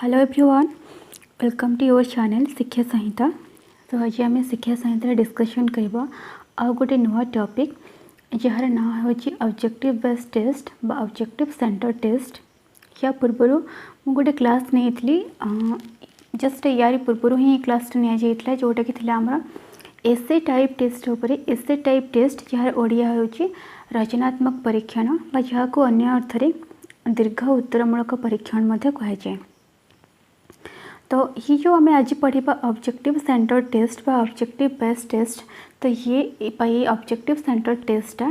Hello everyone, welcome to your channel Shiksha Sanhita. तो आज आम शिक्षा संहिता डिस्कशन करबा आउ गोटे नुआ टॉपिक जार ना हो ऑब्जेक्टिव बेस्ड टेस्ट बा ऑब्जेक्टिव सेंटर टेस्ट। या पूर्व मु गोटे क्लास नहीं जस्ट यार पूर्व ही क्लास नि जाइए जोटा कि आमर एसे टाइप टेस्ट उपरे एसे टाइप टेस्ट जार ओडिया होची रचनात्मक परीक्षण बा जहाँ को अन्य अर्थ रे दीर्घ उत्तरमूलक परीक्षण मध्य कहा जाए। तो ये जो हमें आज पढ़ा ऑब्जेक्टिव सेंटर टेस्ट बा ऑब्जेक्टिव बेस्ड टेस्ट, तो ये objective centre test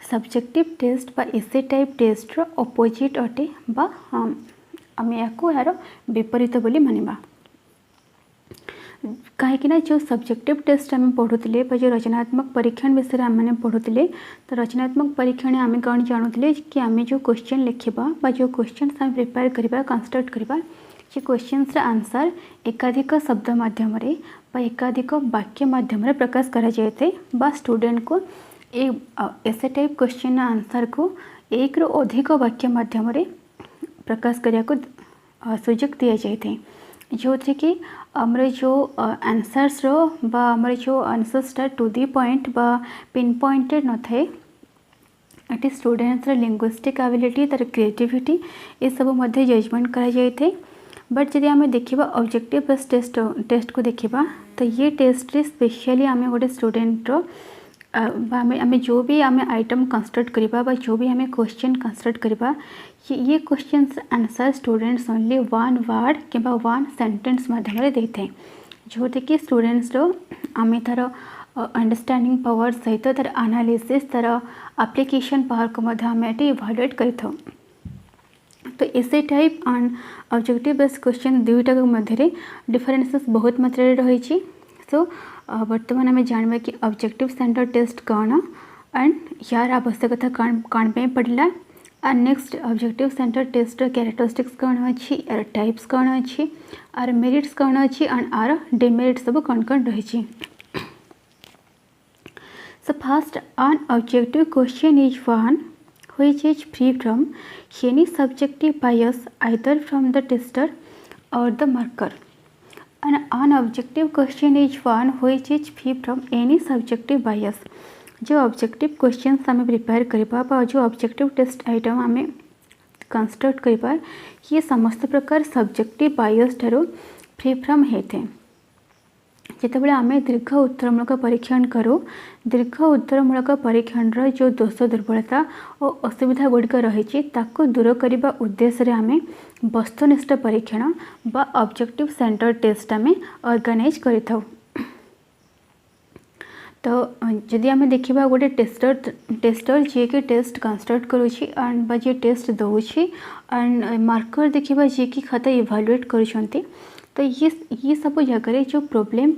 subjective test बा एसे टाइप टेस्ट रो अपोजिट अटे बा आम यार विपरीत बोली मानिबा। कहीं जो सब्जेक्टिव टेस्ट आम पढ़ुले जो रचनात्मक परीक्षण विषय आम पढ़ुले, तो रचनात्मक परीक्षण आम कौन जानूले कि आम जो क्वेश्चन लिखा जो क्वेश्चन आम प्रिपेयर करवा कंस्ट्रक्ट करवा से क्वेश्चंस आंसर एकाधिक शब्द माध्यम एकाधिक वाक्य माध्यम प्रकाश करा जाए बा स्टूडेंट को एसे टाइप क्वेश्चन आंसर को एक रो अधिक वाक्य माध्यम प्रकाश करने को सुजोग दि जाए, जो थे कि आमर जो आंसर्स रो बा आमर जो आंसर्सटा टू दी पॉइंट बा पिन पॉइंटेड न थाए। ये स्टूडेंट्स लिंग्विस्टिक एबिलिटी तार क्रिएटिविटी ये सब मध्य जजमेंट करा जाए थे। बट जब आम देखा ऑब्जेक्टिव बेस्ड टेस्ट को देखा, तो ये टेस्ट रे स्पेशली आम गोटे स्टूडेंट आम जो भी आम आइटम कंस्ट्रक्ट करवा जो भी आम क्वेश्चन कंस्ट्रक्ट करवा ये question answer students only one word कि वन सेंटेंस माध्यम दे थाए, जो कि स्टूडेंट्स आम तार अंडरस्टैंडिंग पावर सहित तार एनालिसिस तार एप्लिकेशन पावर को आम ये इवालुएट कर। तो essay type and objective based question दुईटा मध्य डिफरेंसेस बहुत मात्रा रही। सो बर्तमान आम जानवा कि ऑब्जेक्टिव सेंटर टेस्ट कौन एंड यार आवश्यकता कौन पे पड़ला and next objective centre test characteristics कौन अच्छी, यार टाइप्स कौन अच्छी, आर मेरिट्स कौन अच्छी एंड आर डिमेरिट्स सब कौन कौन रही। So first an objective question is one which is free from any subjective bias either from the tester or the marker. An objective question is one which is free from any subjective bias. जो objective question आम prepare करवा जो objective test item आम construct करवा ये समस्त प्रकार subjective बायस ठारू फ्री फ्रॉम होते। जितेबाला आम दीर्घ उत्तरमूलक परीक्षण करूँ, दीर्घ उत्तरमूलक परीक्षण जो दोष दुर्बलता और असुविधा गुड़िक रही दूर करने उद्देश्य आम वस्तुनिष्ठ परीक्षण बा ऑब्जेक्टिव सेंटर टेस्ट आम ऑर्गेनाइज कर। तो जदि आम देखा गोटे टेस्टर जी कि टेस्ट कंस्ट्रक्ट करुँची एंड बा जी टेस्ट दौची एंड मार्कर देखा जी कि खाता इवालुएट कर, तो ये सब जगह जो problem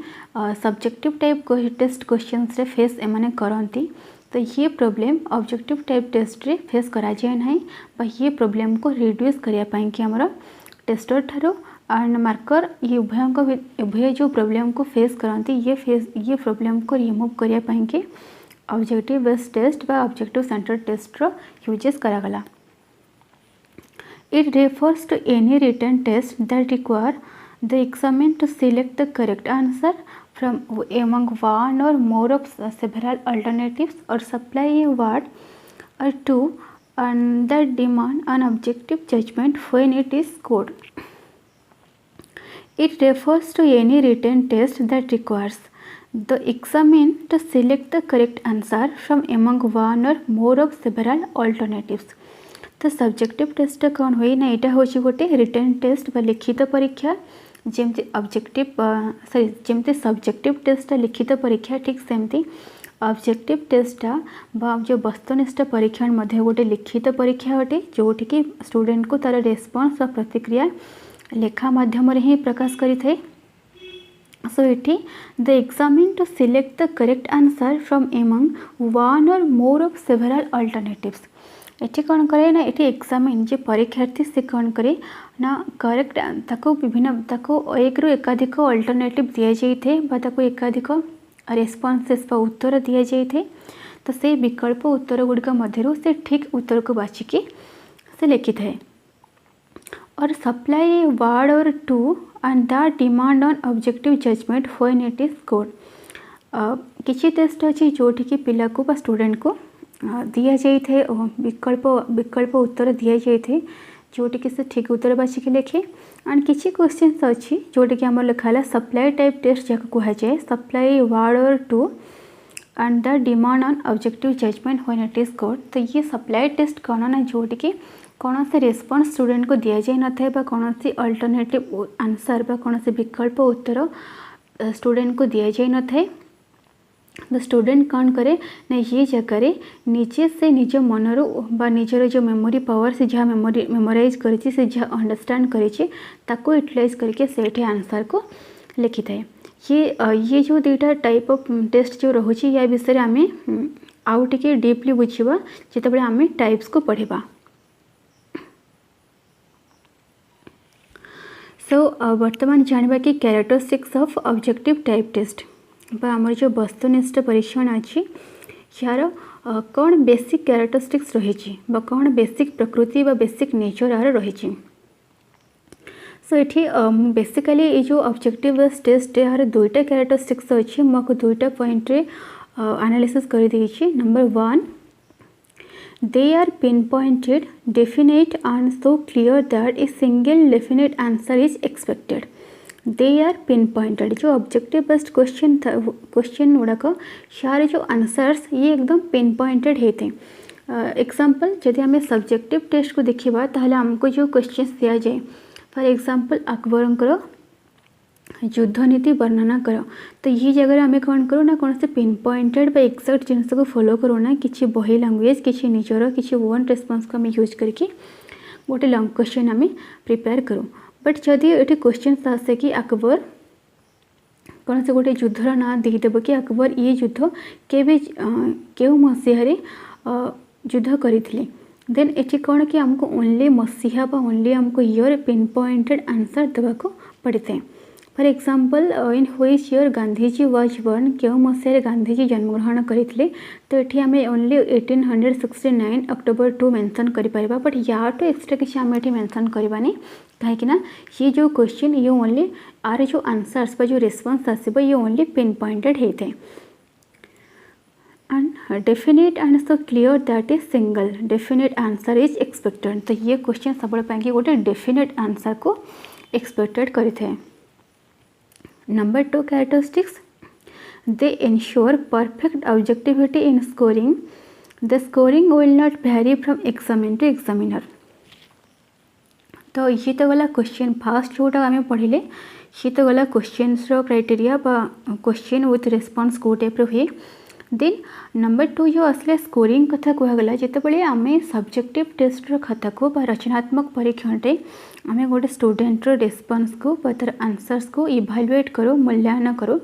subjective type test questions रे फेस एमाने करती, तो ये प्रॉब्लम ऑब्जेक्टिव टाइप टेस्ट रे फेस करा जाए ना बा ये प्रॉब्लम को रिड्यूस करने कि आमर टेस्टर ठारू एंड मार्कर ये उभय जो प्रॉब्लम को फेस करती ये प्रॉब्लम को रिमूव करने कि ऑब्जेक्टिव बेस्ड टेस्ट बा ऑब्जेक्टिव सेंटर टेस्ट रो यूजेस करागला। It refers to any written test that require the examiner to select the correct answer from among one or more of several alternatives or supply a word or two and that demand an objective judgment when it is scored. It refers to any written test that requires the examiner to select the correct answer from among one or more of several alternatives. तो subjective test कौन हुई ना, यहाँ हूँ गोटे written test बा लिखित परीक्षा जमती ऑब्जेक्टिव सॉरी जमती सब्जेक्टिव टेस्ट लिखित परीक्षा ठीक सेमती ऑब्जेक्टिव टेस्टा बा जो वस्तुनिष्ठ परीक्षण मध्य गोटे लिखित परीक्षा अटे, जोटि कि स्टूडेंट को तार रेस्पॉन्स प्रतिक्रिया लेखा माध्यम ही प्रकाश करें। So it the examine to select the correct answer from among one or more of several alternatives. ये कौन करे ना, ये एग्जामिन जो परीक्षार्थी से कौन करे ना करेक्ट ताको विभिन्न ताको एक रु एकाधिक अल्टरनेटिव दि जाए एकाधिक रेस्पॉन्सेस बा उत्तर दि जाए, तो से विकल्प उत्तर गुड़िक मध्य से ठीक उत्तर को बाछिकी से लिखि थाए। or supply a word or two and that demand on objective judgment when it is scored. किसी टेस्ट अच्छी जोटि कि पिला को बा स्टूडेंट को दिया जाए विकल्प उत्तर दिया जाए जोटि कि से ठीक उत्तर बाछिक लिखे एंड किसी क्वेश्चन अच्छी जोटि कि आम लिखाला सप्लाई टाइप टेस्ट जहाँ कहुए सप्लाई वर्ड और to and the demand on objective judgement when it is code. तो ये सप्लाई टेस्ट कौन ना जोटि कि कौन से रेस्पॉन्स स्टूडेंट को दि जाए न था कौन सी अल्टरनेटिव आंसर कौन से विकल्प उत्तर स्टूडेंट को दि जाए न था। तो स्टूडेंट कौन करे ना ये जगह निजे से निज मनरू बा निजर जो मेमोरी पावर से जहाँ मेमोराइज करी से जहाँ अंडरस्टैंड करी यूटिलाइज करके से आंसर को लिखि थाए। ये जो दुईटा टाइप ऑफ टेस्ट जो रोचे या विषय आम आउ टे डीपली बुझा जिते आम टाइप्स को पढ़ा। सो वर्तमान जाना कि characteristics of objective type test आमर जो वस्तुनिष्ठ परीक्षण अच्छी यार कौन बेसिक कैरेक्टरिस्टिक्स रही कौन बेसिक प्रकृति व बेसिक नेचर यार रही। सो ये बेसिकली ये जो ऑब्जेक्टिव टेस्ट यार दुईटा कैरेक्टरिस्टिक्स अच्छी मुझे दुईटा पॉइंट रे एनालिसिस कर देछि। Number 1 they are pinpointed, definite and so clear that a single definite answer is expected. They are pinpointed जो ऑब्जेक्टिव बेस्ड क्वेश्चन गुड़ाक यार जो आंसर्स ये एकदम पिनपॉइंटेड होते हैं। एग्जांपल जदि आम सब्जेक्टिव टेस्ट को देखा ताहले हमको जो क्वेश्चन दि जाए फॉर एग्जांपल अकबरंकर युद्ध नीति वर्णना कर तो ये जगह आम कौन करूँ ना कौन से पिनपॉइंटेड बा एक्जाक्ट जिनस को फॉलो करूँ ना किसी बही लैंग्वेज किसी निजर किसी ओन रेस्पॉन्स को आम यूज करके गोटे लॉन्ग क्वेश्चन आम प्रिपेयर करूँ। बट जदि ये क्वेश्चन आसे कि अकबर कौन से गोटे युद्धर ना देदेव कि अकबर ये युद्ध क्यों मसीह युद्ध करते देन ये कौन कि आमको ओनली मसीहा ओनली आमको ईयर पिनपॉइंटेड आंसर देवाक पड़ता है। For example in which year Gandhiji was born क्यों मसीह गांधीजी जन्मग्रहण करते तो ये आम ओनली 1869 अक्टोबर 2 मेंशन करिपरिबा बट या तो एक्सट्रा किसी आम ये मेंशन करवानी कहीं ये जो क्वेश्चन ये ओनली आर जो आंसर्स जो रेस्पॉन्स आसब ये ओनली पिन पॉइंटेड होते हैं and definite and so clear that is single definite answer is expected. तो ये क्वेश्चन सब गोटे डेफिनेट आंसर को एक्सपेक्टेड करते हैं। Number 2 characteristics they ensure perfect objectivity in scoring the scoring will not vary from examiner to examiner. तो ये तो गला क्वेश्चन फास्ट जोटा आम पढ़ले ये तो गला question criteria question with response को टाइप हुए। देन नंबर 2 जो आसला स्कोरिंग कथा कहगला जितेबाला आम सब्जेक्टिव टेस्ट खाता को रचनात्मक परीक्षण रे आम गोटे स्टूडेंटर रेस्पॉन्स को तार आंसर्स को इभालुएट करो मूल्यांकन करो।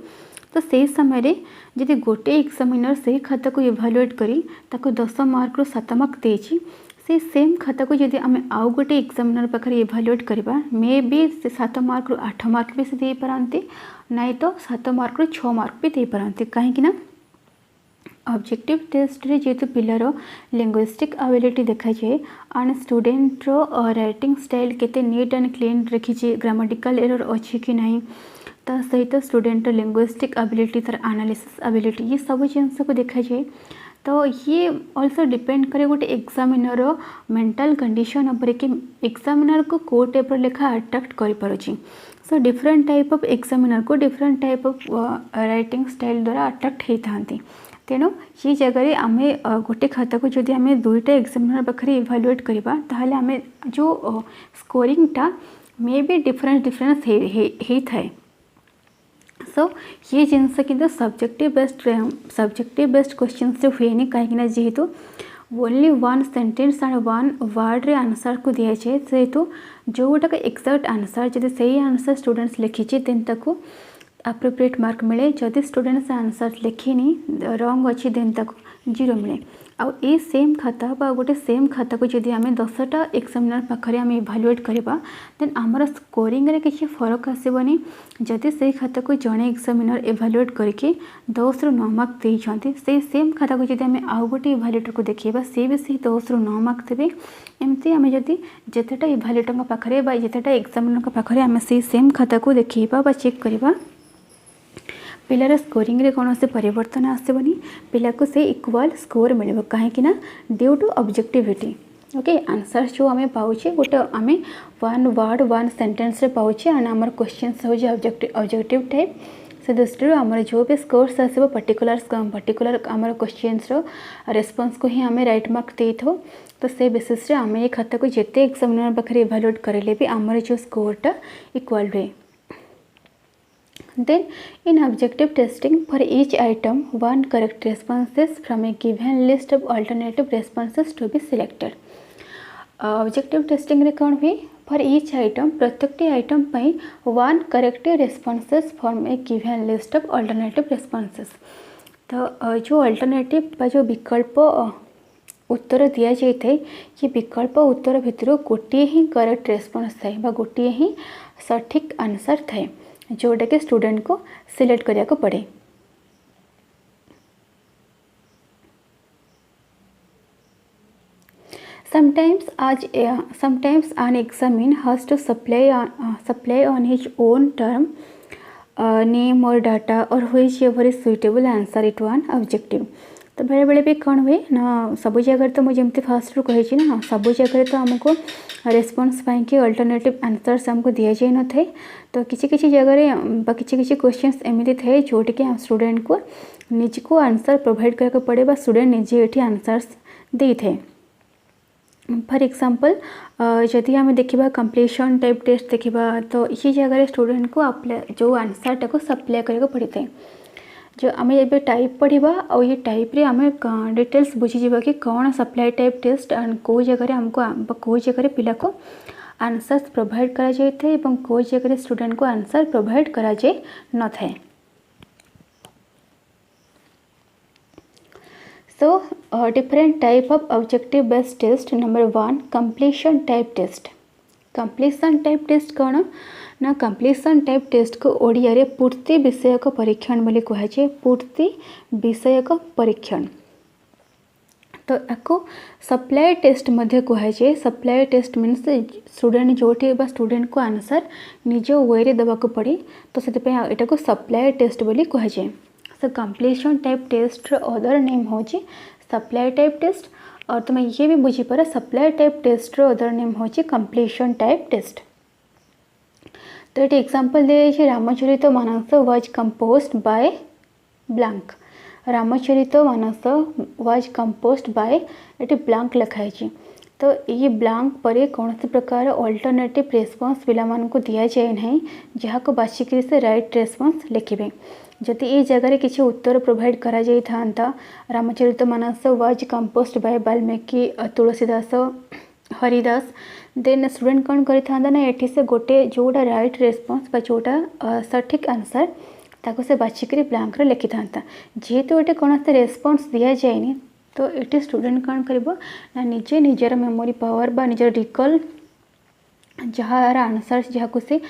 तो से समय जदि गोटे एग्जामिनर से खाता को इभालुएट करी 10 मार्क 7 मार्क देछि से सेम खाता को जदि आम आउ गोटे एग्जामिनर पाखे इभालुएट करवा मे बी से 7 मार्क 8 मार्क भी से दे पारती नाई तो 7 मार्क 6 मार्क भी दे पारती कहीं ऑब्जेक्टिव टेस्ट रे जेतु पिलार लिंग्विस्टिक एबिलिटी देखा जाए एंड स्टूडेंट राइटिंग स्टाइल केते नीट एंड क्लीन रखी ग्रामेटिकल एरर अच्छी कि नहीं ता सहित स्टूडेंट लिंग्विस्टिक एबिलिटी तार एनालिसिस एबिलिटी ये सब जिनस को देखा जाए। तो ये ऑल्सो डिपेंड करे गोटे एग्जामिनर मेंटल कंडीशन उपर कि एग्जामिनर को टाइप लेखा अट्रैक्ट कर। So different type of examiner को different type of writing style द्वारा अट्रैक्ट होता तेणु ये जगह आम गोटे खाता को जदि आम दुईटा एग्जामिनर पाखे इभालुएट करवा ताहले आम जो स्कोरिंगटा मे बी डिफरेंस होता है। सो ये जिनस कि सब्जेक्टिव बेस्ड क्वेश्चन से हुए कहीं जेहेतु ओनली 1 सेंटेंस एंड 1 वर्ड रे आंसर को दि जाए जेहेतु जो गोटा एक्जाक्ट आंसर जब से आंसर स्टूडेंट्स लिखी देन ताको अप्रोप्रिएट मार्क मिले जदि स्टूडेंट्स आंसर लिखिनी रंग अच्छी देन तक 0 मिले आउ ए सेम खाता बा गोटे सेम खाता को जदि आम 10टा एग्जामिनर पाखे आम इभालुएट करवा देन आमर स्कोरिंग रे किसी फरक आसबनी जदि से खाता को जड़े एग्जामिनर इभालुएट करके 10 रु 9 मार्क देते से सेम खाता को जदि आम आउ गोटे इभालुएटर को देखा सी भी से 10 रु 9 मार्क देवे एमती आम जदि जितेटा इभालुएटर पाखे जितेटा एग्जामिनर पाखे आम से सेम खाता को देखा चेक करवा पिलार स्कोरिंग रे कौन से परिवर्तन आसबनी पिला को से इक्वल स्कोर मिले कहीं due to objectivity okay answer जो आम पाचे गोटे आम 1 वर्ड 1 सेंटेंस रे पाचे एंड आमर क्वेश्चन हो ऑब्जेक्टिव टाइप से दृष्टि आमर जो भी स्कोर्स आसो पर्टिकुलर आमर क्वेश्चन रेस्पॉन्स को ही आम राइट मार्क दे थो तो से बेसिस रे आम ये खाता को जिते एग्जामिनर पाखे इभालुएट करेले भी आमर जो स्कोरटा इक्वल रहे Then in objective testing for each item one correct responses from a given list of alternative responses to be selected. Objective testing रे कौन हुए for each item प्रत्येक आइटम पर one correct responses from a given list of alternative responses. तो जो alternative बा जो विकल्प उत्तर दि जाए ये विकल्प उत्तर भितर गोटे ही करेक्ट रेस्पॉन्स थाए बा गोटे ही सठिक आंसर थाए जोटा कि स्टूडेंट को सिलेक्ट करने को पड़े sometimes an examiner has to supply on his own term name or data or whichever is suitable answer it one objective तो बेले बेले भी कौन हुए ना सब जगह तो मुझे एमती फास्ट रू कही ना सब जगह तो आमको रेस्पॉन्स पाई कि अल्टरनेटिव आंसर्स हमको दि जाए न थे तो किसी किसी जगह किसी क्वेश्चंस एमती थे जोटि कि स्टूडेंट को निज को आंसर प्रोवाइड करके पड़े बा स्टूडेंट निजे ये आंसर्स दे थे फॉर एग्जांपल जदि आम देखा कंप्लीशन टाइप टेस्ट देखा तो ये जगह स्टूडेंट को अप्लाई जो आंसरटा को सप्लाई करके पड़ी थे जो आम ए टाइप पढ़ा और ये टाइप रे आम डिटेल्स बुझीजा कि कौन सप्लाई टाइप टेस्ट एंड कौ जगह आमको कौ जगह पिला को आंसर्स प्रोवाइड करा जाए थे एवं कौ जगह स्टूडेंट को आंसर प्रोवाइड करा जाए न थे so different type of objective based test number 1 completion type test completion type test कौन ना कंप्लीशन टाइप टेस्ट को ओडिया रे पूर्ति विषयक परीक्षण बोली कहुए पूर्ति विषयक परीक्षण तो आपको सप्लाई टेस्ट मध्य कहुए सप्लाई टेस्ट मीन्स स्टूडेंट जोटी स्टूडेंट को आंसर निज वे रे देवा को पड़े तो से यहाँ को सप्लाई टेस्ट बोली कहुए so completion type test other name हूँ सप्लाई टाइप टेस्ट और तुम ये भी बुझीपार supply type test other name हूँ कंप्लीशन टाइप टेस्ट तो ये एग्जांपल दिए Ramcharitmanas was composed by blank Ramcharitmanas was composed by ये ब्लैंक लिखाई तो ये ब्लैंक पर कौन से प्रकार अल्टरनेटिव रेस्पॉन्स पिला दि जाए ना जहाँ को बाछिक से राइट रेस्पॉन्स लिखे जदि ये जगह किसी उत्तर प्रोवाइड करा जाई था Ramcharitmanas was composed by Valmiki Tulsidas Haridas then student कौन करता ना ये से गोटे जोटा राइट रेस्पॉन्स जोटा सठिक आंसर ताको से बाछिक ब्लैंक लिखि था जेहेतु ये कौन से रेस्पॉन्स दि जाए तो ये स्टूडेंट कौन कर निजे निजर मेमोरी पावर बा निजर रिकॉल जहाँ आंसर जहाँ को से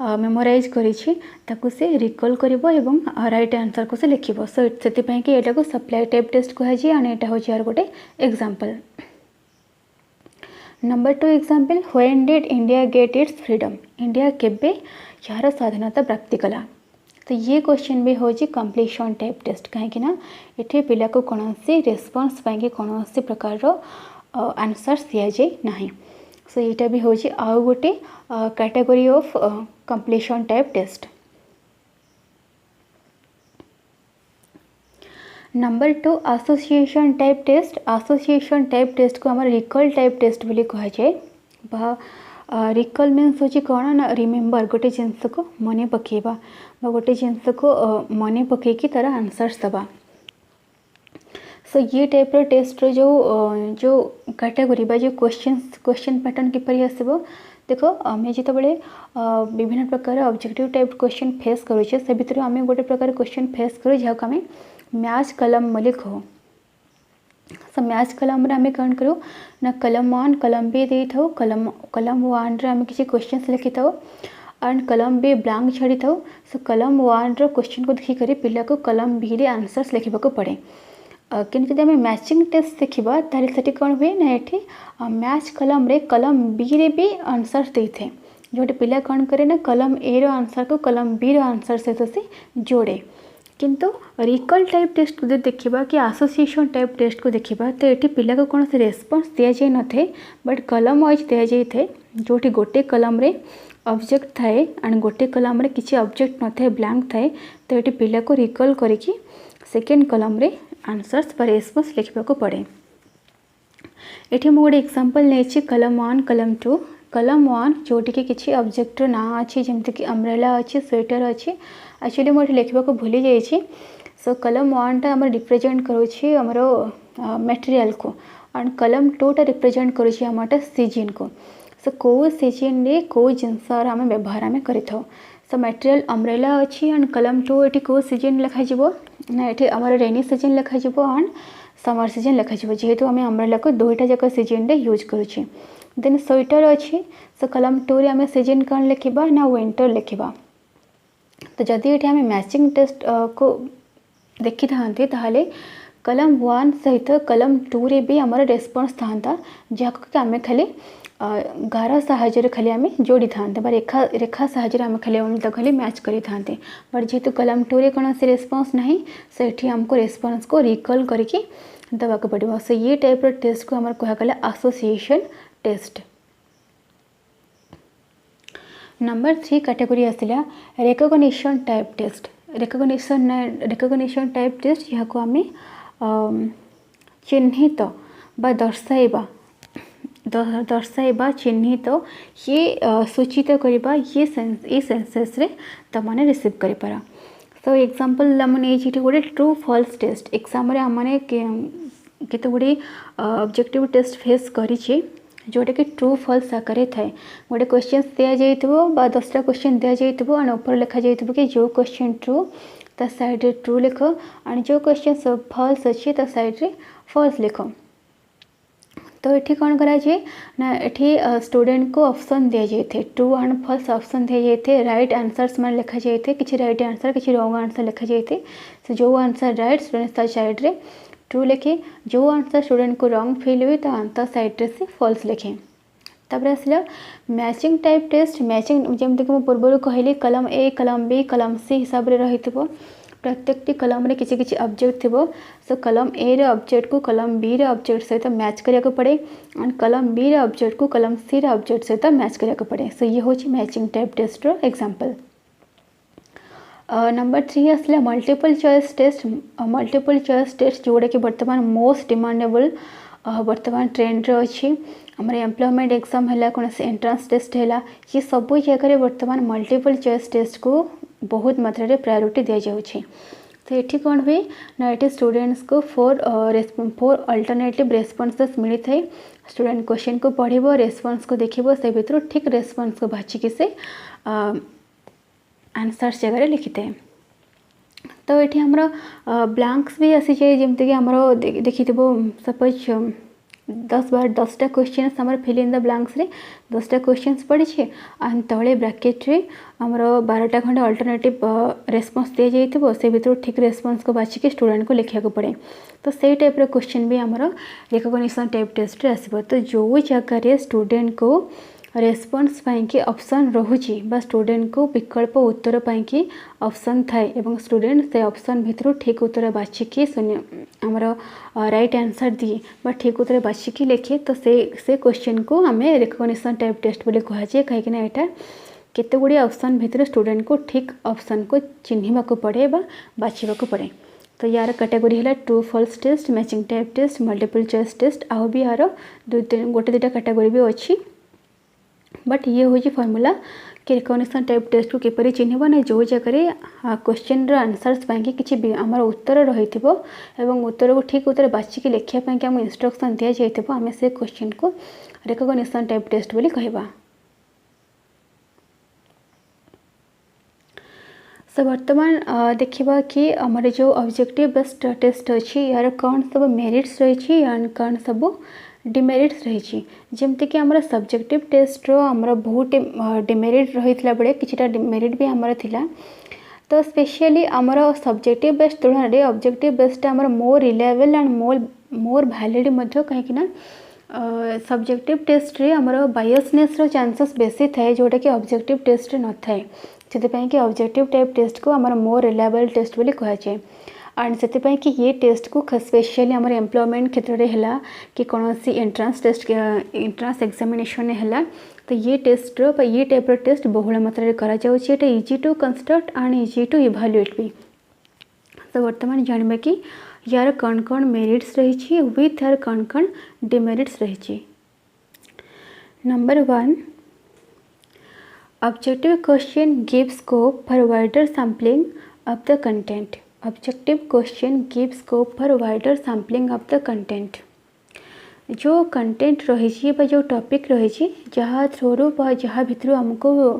मेमोराइज करी से रिकॉल करिबो एवं राइट आंसर को से लिखिबो सो से कि एटा को सप्लाई टाइप टेस्ट कहुए एंड एटा हो यार गोटे example number 2 example when did India get its freedom India केबे यार स्वाधीनता प्राप्ति कला तो ये क्वेश्चन भी हो कंप्लीशन टाइप टेस्ट कहीं ये पिला को कौन से रेस्पॉन्स पाई कौन से प्रकार आंसर्स दि जाए ना सो यहाँ भी हूँ आउ गोटे category of completion type test number 2 association type test को आम रिकॉल टाइप टेस्ट बोली कहुए रिकॉल मीन्स हूँ कौन ना रिमेम्बर गोटे जिनस को मन पकेबा गोटे जिनस को मन पकईकि तार आंसर्स दबा सो ये टाइप टेस्ट जो कैटेगरी बा जो क्वेश्चन पैटर्न किपरि आसबो देख आम जो विभिन्न प्रकार ऑब्जेक्टिव टाइप क्वेश्चन फेस करुचे से भितर आम गोटे प्रकार क्वेश्चन फेस करूँ जहाँ आम मैच कलम बोली कहू। सो मैच कलम आम कौन करूँ ना कलम 1 कलम बी दे था कलम 1 आम किसी क्वेश्चन लिखि था एंड कलम बी ब्लैंक छाड़ी था। सो कलम 1 रो क्वेश्चन को देखिक पिला को कलम बी रे आंसर्स लिखा पड़े। किंतु जब आम मैचिंग टेस्ट देखा ताले से कौन हुए ना ये मैच कलम रे कलम बी रे भी आंसर्स दे थे जोटे पिला कौन करे ना कलम ए रो आंसर को कलम बी रो आंसर सहित से जोड़े। किंतु रिकल टाइप टेस्ट को देखा कि एसोसिएशन टाइप टेस्ट को देखा तो ये पिला को कौन से रेस्पॉन्स दि जाए न थे बट कलम वाइज दि जाए थे जोटी गोटे कलम रे ऑब्जेक्ट थाए एंड गोटे कलम रे किसी ऑब्जेक्ट न थे ब्लैंक थाए तो ये पिला को रिकल करके सेकेंड कलम रे आंसर्स पर रेस्पॉन्स लिखा पड़े। ये मुझे गोटे एग्जांपल नहीं कलम 1 कलम 2 कलम 1 जोटि कि किसी ऑब्जेक्ट ना अच्छी जमीक अम्ब्रेला अच्छी स्वेटर अच्छी एक्चुअली मुझे लिखा भूली जाइए। सो कलम 1 टा आमर रिप्रेजेंट करुँची आमर मटेरियल को एंड कलम 2 टा रिप्रेजेंट करुँची आमटा सीजन को। सो कौ सीजन रे कौ जिनस आम व्यवहार आम कर। सो मटेरियल अम्ब्रेला अच्छी एंड कलम 2 ये कौ सीजन लिखा ना ये आम रेनी सीजन लिखा एंड समर सीजन लिखा जेहेतु आम अम्ब्रेला को दुईटा जाक सीजन रे यूज करुचे। देन स्वेटर अच्छी सो कलम 2 रे आम सीजन कौन लिखा ना विंटर लिखा। तो जदि ये आम मैचिंग टेस्ट को देखी था कलम 1 सहित कलम 2 रे भी आमर रेस्पॉन्स था जहाँ आम खाली गार साहाय्य खाली आम जोड़ी था रेखा रेखा साहाय्य आम खाली खाली मैच करी था बट जेहेतु कलम 2 रे कौन से रेस्पॉन्स नहीं सो ये आमको रेस्पॉन्स को रिकल करके देवाक पड़ो। सो ये टाइप रो टेस्ट को आम कहला एसोसिएशन टेस्ट। नंबर 3 कैटेगरी आसला recognition type test. Recognition type test यहाँ को आम चिन्हित बा दर्शाइबा चिन्हित ये सूचित करवा ये सेंसेस रे तमाने रिसीव कर पारा। सो एग्जांपल आमने गोटे ट्रू फॉल्स टेस्ट एग्जाम रे आमने केते गुडी ऑब्जेक्टिव टेस्ट फेस करिछि जोटा कि ट्रू फॉल्स आकार थाए। गोटे क्वेश्चन दिया जाइथिबो बा 10टा क्वेश्चन दिया जाइथिबो एंड ऊपर लिखा जाइथिबो कि जो क्वेश्चन ट्रू ता साइड रे ट्रू लिख एंड जो क्वेश्चन फॉल्स अच्छी ता साइड रे फॉल्स लिख। तो ये कौन करा जाए ना ये स्टूडेंट को ऑप्शन दिया जाए ट्रू एंड फॉल्स ऑप्शन दिया जाए राइट आंसर्स मान लिखा जाए किसी राइट आंसर किसी रॉन्ग आंसर लिखा जाए। सो जो आंसर राइट स्टूडेंट ता साइड रे ट्रू लिखे जो आंसर स्टूडेंट को रॉन्ग फील हुए तो आंसर साइड रे से फॉल्स लिखे। तापर आसला मैचिंग टाइप टेस्ट। मैचिंग जमती कि पूर्व कहली कलम ए कलम बी कलम सी हिसाब से रही प्रत्येकटी कलम रे किसी किसी ऑब्जेक्ट थी। सो कलम ए रे ऑब्जेक्ट को कलम बी रे ऑब्जेक्ट सहित मैच करिया पड़े एंड कलम बी रे ऑब्जेक्ट को कलम सी रे ऑब्जेक्ट सहित मैच करिया पड़े। सो ये हूँ मैचिंग टाइप टेस्ट रो एग्जांपल। नंबर 3 आसला multiple choice test. Multiple choice test जोड़ा कि बर्तमान मोस्ट डिमांडेबल बर्तमान ट्रेंड रे अच्छी आम एम्प्लॉयमेंट एग्जाम है कौन से एंट्रांस टेस्ट है ये सब जगह बर्तमान मल्टीपल चॉइस टेस्ट को बहुत मात्रा प्रायोरिटी दि जाऊँगी। तो ये कौन हुए ना ये स्टूडेंट्स को 4 अल्टरनेटिव रेस्पॉन्सेस मिलता है। स्टूडेंट क्वेश्चन को पढ़ो रेस्पॉन्स को देखो से भर ठीक रेस्पॉन्स को बाछिकी से आंसर्स जगह लिखिते हैं। तो ये आमर ब्लैंक्स भी आसी जाए जमीक आमर देखी सपोज 10टा क्वेश्चन आमर फिल इन द ब्लैंक्स रे 10टा क्वेश्चन पड़ी एंड तले ब्रैकेट रे आमर 12टा खंडे अल्टरनेटिव रेस्पॉन्स दि जाइए से भर ठीक रेस्पॉन्स को बाछिकी स्टूडेंट को लिखा पड़े। तो से टाइप क्वेश्चन भी आमर रिकग्निशन टाइप टेस्ट रे आसब। तो जो जगह स्टूडेंट को रेस्पॉन्स पाई ऑप्शन रोचे बा स्टूडेंट को विकल्प उत्तर पाई ऑप्शन थाए एवं स्टूडेंट से ऑप्शन भितर ठीक उत्तर बाछिकी आमर राइट आंसर दिए बा ठीक उत्तर बाछिकी लिखे तो से क्वेश्चन को आम रिकग्निशन टाइप टेस्ट बोली कहुए कहीं यहाँ केते गुड़ी ऑप्शन भितर स्टूडेंट को ठीक ऑप्शन को चिन्हवाक पड़े बा बाछिबाक पड़े। तो यार कैटेगरी है true false test matching type test multiple choice test आउ भी यार गोटे 2टा कैटेगरी भी अच्छी बट ये हूँ फॉर्मूला कि रिकग्निशन टाइप टेस्ट को किपरि चिन्हब ना जो जगह क्वेश्चन आंसर्स पाई कि आमर उत्तर रही एवं उत्तर को ठीक उत्तर बाछिकी लिखापी आम इंस्ट्रक्शन दि जाइए आम से क्वेश्चन को रिकग्निशन टाइप टेस्ट बोली कहबा। सो वर्तमान देखिबा कि हमर जो ऑब्जेक्टिव बेस्ड टेस्ट अछि यार कौन सब मेरिट्स रही एंड कौन सब डिमेरिट्स रही जमती कि हमर सब्जेक्टिव टेस्ट रो हमर बहुत डिमेरिट रहितला बडे किछटा डिमेरिट भी हमर थिला तो स्पेशली हमर सब्जेक्टिव बेस्ड तुलना रे ऑब्जेक्टिव बेस्ड हमर more reliable and more valid मध्ये कहि कि ना सब्जेक्टिव टेस्ट रे हमर बायसनेस रो चांसेस बेसी थाए जोटा कि ऑब्जेक्टिव टेस्ट रे न थाए से कि ऑब्जेक्टिव टाइप टेस्ट को आमर मोर रिलायबल टेस्ट बोली कहुए एंड से कि ये टेस्ट को स्पेशली आमर एम्प्लॉयमेंट क्षेत्र में है कि कौन सी एंट्रांस टेस्ट एंट्रांस एग्जामिनेशन है तो ये टेस्ट रो ये टाइप टेस्ट बहुल मात्रा करा easy to construct and easy to evaluate भी। तो वर्तमान जानबा कि यार कौन कौन मेरिट्स रही विथ यार कौन कौन डिमेरिट्स रही। Number 1 objective question gives scope for wider sampling of the content. Objective question gives scope for wider sampling of the content. जो कंटेंट रही जो टॉपिक रही जहाँ थ्रू जहाँ भितर हमको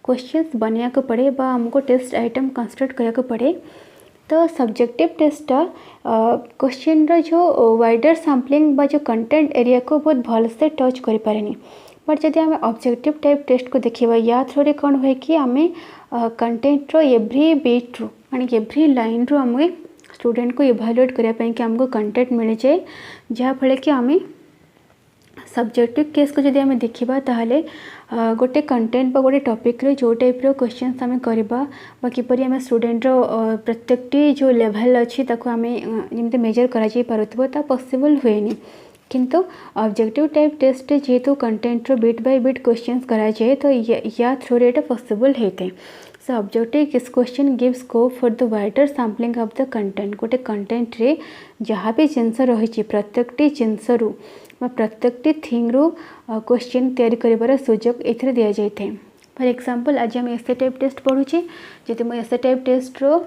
क्वेश्चंस बनिया को पड़े बा हमको टेस्ट आइटम कंस्ट्रक्ट करा पड़े तो सब्जेक्टिव टेस्ट क्वेश्चन जो वाइडर सैम्पलिंग बा जो कंटेंट एरिया को बहुत भल से टच कर पारे बट जदि आम ऑब्जेक्टिव टाइप टेस्ट को देखा या थ्रू कौन हुए कि आम कंटेंट रो एव्री बीट रू एंड एव्री लाइन रू आम स्टूडेंट को इभालुएट करने कि आमको कंटेंट मिल जाए जहाँफल कि आम सब्जेक्टिव केस को जदि आम देखा ताहले गोटे कंटेंट बा गोटे टॉपिक रे जो टाइप रो क्वेश्चंस आम करबा बा किपरि आम स्टूडेंट रो प्रत्येकटी जो लेवल अच्छी ताको आम जमते मेजर करा जाई पारुथबो ता पॉसिबल हुएनी किंतु ऑब्जेक्टिव टाइप टेस्ट जेहेतु कंटेंट रो बिट बाय बिट क्वेश्चंस करा जाए तो या थ्रू रेट पॉसिबल होते सो ऑब्जेक्टिव किस question give scope for the wider sampling of the content गोटे कंटेंट रे जहाँ भी जिनस रही प्रत्येकटी जिनस रु प्रत्येकटी थिंग रु क्वेश्चन तैयारी करिबार सुजोग एथरे दिया जाए। फॉर एग्जांपल आज हम एसे टाइप टेस्ट पढ़ुचे जदि मैं एसे टाइप टेस्ट रो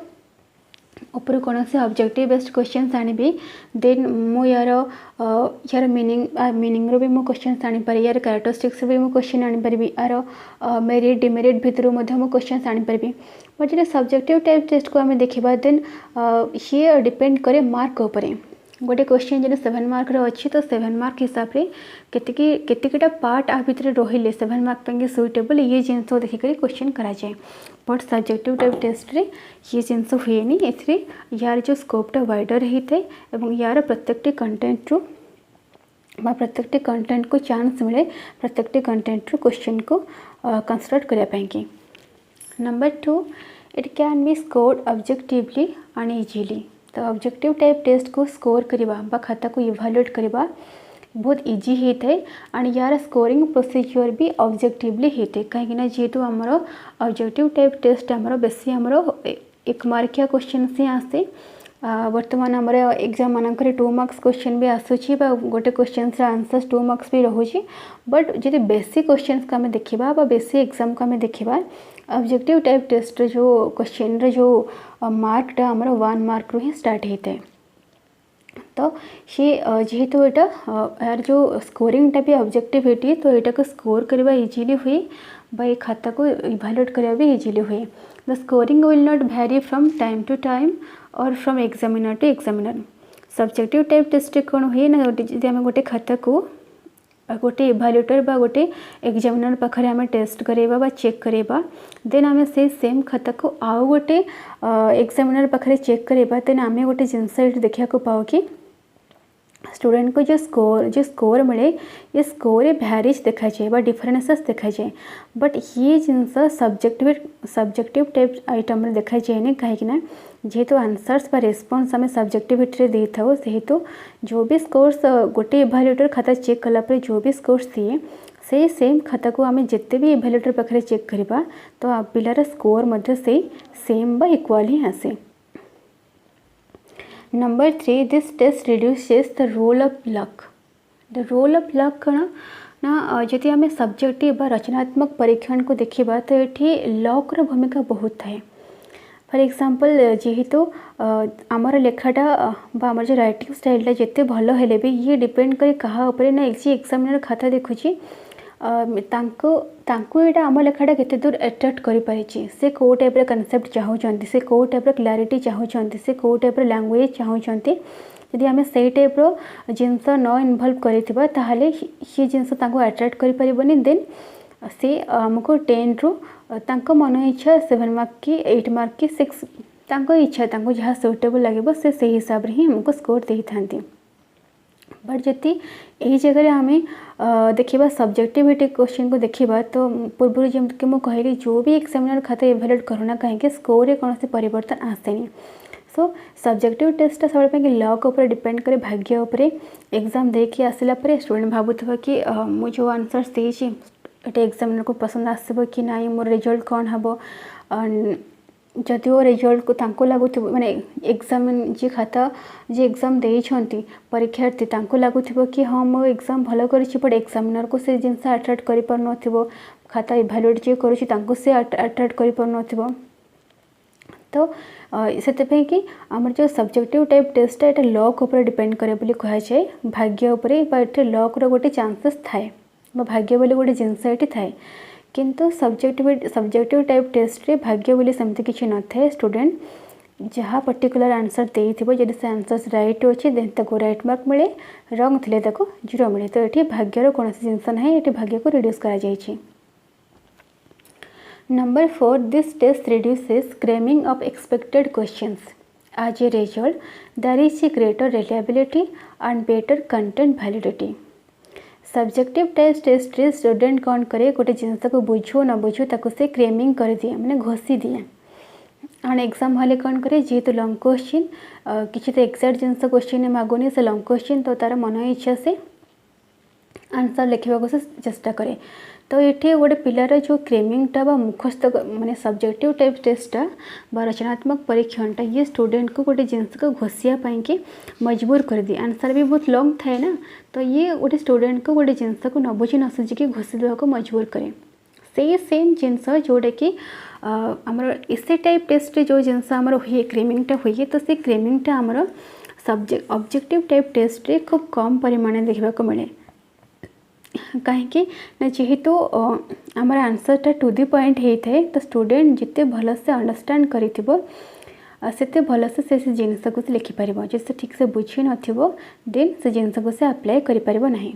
ऊपर कौन से ऑब्जेक्टिव बेस्ड क्वेश्चन आनी देन मु यार मीनिंग रो भी मु क्वेश्चन आनीपारि यार कैरेक्टरिस्टिक्स भी मु क्वेश्चन आनीपारि यार मेरिट डिमेरिट भितर मु क्वेश्चन आनीपारि बट जो सब्जेक्टिव टाइप टेस्ट को आम देखा देन ये डिपेंड करे मार्क उपरे गोटे क्वेश्चन जो 7 मार्क अच्छी तो 7 मार्क हिसाब से केतिकटा पार्ट आ भितर रहिले 7 मार्क पे सुइटेबल ये जिनस देखिक क्वेश्चन करा जाए बट सब्जेक्टिव टाइप टेस्ट रे ये जिनस हुएनी एथरे यार जो स्कोपटा वाइडर होता है और यार प्रत्येकटी कंटेंट रू प्रत्येकटी कंटेंट को चांस मिले प्रत्येकटी कंटेंट रू क्वेश्चन को कंस्ट्रक्ट करने। Number 2 it can be scored objectively and easily. तो ऑब्जेक्टिव टाइप टेस्ट को स्कोर करवा खाता को इभालुएट करवा बहुत इजी होता है एंड यार स्कोरिंग प्रोसीजर भी ऑब्जेक्टिवली होता है कहीं जेहेतु आमर ऑब्जेक्टिव टाइप टेस्ट आमर बेसी आमर 1 मार्किया क्वेश्चन से आसे वर्तमान आमर एग्जाम मानक 2 मार्क्स क्वेश्चन भी आसूची गोटे क्वेश्चन आंसर्स 2 मार्क्स भी रोचे बट जब बेसी क्वेश्चन को आम देखा बेसी एग्जाम को आम देखा ऑब्जेक्टिव टाइप टेस्ट जो क्वेश्चन जो मार्कटा आमर 1 मार्क रू ही स्टार्ट होता है तो ये जेहेतु यहाँ यार जो स्कोरिंगटा भी ऑब्जेक्टिविटी तो यहाँ को स्कोर करवा इजीली हुए बाई खाता को इभालुएट करवा भी इजीली हुए। The scoring will not vary from time to time और from examiner to examiner. Subjective type test कौन हुए ना जब आम गोटे खाता को गोटे इभालुएटर बा गोटे एग्जामिनर पाखे आम टेस्ट करेबा चेक करेबा देन आम से सेम खाता को आउ गोटे एग्जामिनर पाखे चेक करेबा देन आम गोटे जिनस देखा पाओ कि स्टूडेंट को जो स्कोर मिले ये स्कोर भैरिज देखा जाए डिफरेंसेस देखा जाए बट ये जिनस सब्जेक्टिव टाइप आइटम देखा जाए कहीं जेहेतु आंसर्स बा रेस्पॉन्स आम सब्जेक्टिविटी दे था सेहेतु जो भी स्कोर्स गोटे इभालुएटर खाता चेक कलापर जो भी स्कोर्स दिए से सेम खाता को आम जिते भी इभालुएटर पाखे चेक करवा तो पिलार स्कोर मध्य से सेम बा इक्वल ही आसे। Number 3 this test reduces the role of luck. The role of luck कौन ना जदि आम सब्जेक्टिव बा रचनात्मक परीक्षण को देखा तो ये लक्र भूमिका बहुत थाए। फॉर एग्जांपल जेहेतु आमर लेखाटा आमर जो राइटिंग स्टाइलटा जिते भल हेले भी ये डिपेंड करे कहा उपरे ना जी एग्जामिनर खाता देखुची यहाँ आम लेखाटा केते दूर एट्राक्ट करें से कौ टाइप कनसेप्ट चाहूँगी से कौ टाइप क्लारिटी चाहूँगी से कौ टाइप लैंग्वेज चाहूँगी जदि आम से टाइप जिनस न इनवल्व करें सी जिनस एट्राक्ट करें देन सी आमको 10 रु मन इच्छा 7 मार्क कि 8 मार्क कि 6 इच्छा जहाँ सुटेबल लगे से हिसाब से ही हमको स्कोर दे था। बट जति यही जगह आम देखा सब्जेक्टिविटी क्वेश्चन को देखा तो पूर्व जमीक मुझे कहली जो भी एग्जामिनर खाते इवैल्यूएट करूना कहीं स्कोर रे कौन परिवर्तन आसेनी। सो सब्जेक्टिव टेस्ट सब लक उपर डिपेंड करे भाग्य उपर एग्जाम देखिए आसला स्टूडेंट भावुव कि मुझे आंसर्स देती एग्जामिनर को पसंद आसब कि ना मोर रिजल्ट कौन हम जदि वो रिजल्ट को लगुथ माने एग्जाम जी खाता जी एग्जाम देइछंती परीक्षार्थी लगुथ कि हाँ मो एग्जाम भल करिछि बट एग्जामिनर को से जिनस अट्राक्ट करि पर नथिबो खाता इवैल्यूएट जे करूछि तांको से अट्राक्ट करि पर नथिबो। तो से कि आमर जो सब्जेक्टिव टाइप टेस्ट है लक उपर डिपेंड करे बोली कहा जाए भाग्य उपर लक रो गोटे चांसेस थाए भाग्य बोली गोटे जिनस ये थाए किंतु सब्जेक्टिव टाइप टेस्ट रे भाग्य बोली सेमती किसी न थाए। स्टूडेंट जहाँ पर्टिकुलर आंसर देइथिबो जदि से आंसर राइट अच्छे देन ताको राइट मार्क मिले रंग थिले ताको 0 मिले। तो ये भाग्यर कौन जिनस ना ये भाग्य को रिड्यूस करा जाइछि। Number 4 this test reduces cramming of expected questions as a result there is a greater reliability and better content validity. Subjective test रे स्टूडेंट कौन करे गोटे जिनस को बुझो न बुझो ताको से क्रेमिंग कर दिए मैंने घोषी दिए एंड एग्जाम हॉल कौन करे जेहेतु लॉन्ग क्वेश्चन किसी तो एक्जाक्ट जिनस क्वेश्चन मागुनी से लॉन्ग क्वेश्चन तो तार मन इच्छा से आंसर लिखा से चेष्टा करे। तो ये गोटे पिलार जो क्रेमिंगटा मुखस्थ माने सब्जेक्टिव टाइप टेस्टा रचनात्मक परीक्षणटा ये स्टूडेंट को गोटे जिनस को घोषिया कि मजबूर कर दिए आंसर भी बहुत लॉन्ग थाए ना तो ये गोटे स्टूडेंट को गोटे जिनस को न बुझी न सुझिकी घोषि देवा को मजबूर करे। से सेम जिनस जोटा कि आमर इसे टाइप टेस्ट जो जिनस आमर हुए क्रेमिंगटा हुए तो से क्रेमिंगटा आमर ऑब्जेक्टिव टाइप टेस्ट रे खूब कम परिमाण देखा मिले कहीं जेहेतु आमर आंसरटा टू दी पॉइंट होता है तो स्टूडेंट जिते भल से अंडरस्टैंड करते भल से जिनस को से लिखिपर जैसे ठीक से बुझी नथिबो देन से जिनस को से अप्लाई करिपरिबो नाही।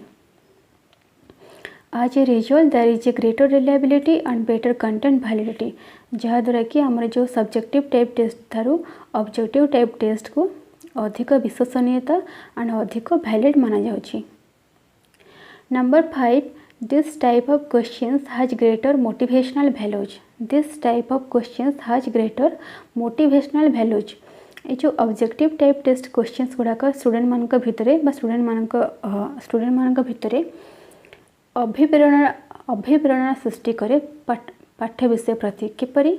As a result there is a greater reliability and better content validity जहाँद्वारा कि आमर जो सब्जेक्टिव टाइप टेस्ट थारू ऑब्जेक्टिव टाइप टेस्ट को अधिक विश्वसनीयता एंड अधिक वैलिड माना जाउछि। Number 5 this type of questions has greater motivational values. This type of questions has greater motivational values. ये जो ऑब्जेक्टिव टाइप टेस्ट क्वेश्चंस गुड़ाक स्टूडेंट मान भितर स्टूडेंट मान भितर अभिप्रेरणा सृष्टि करे पाठ विषय प्रति किपरि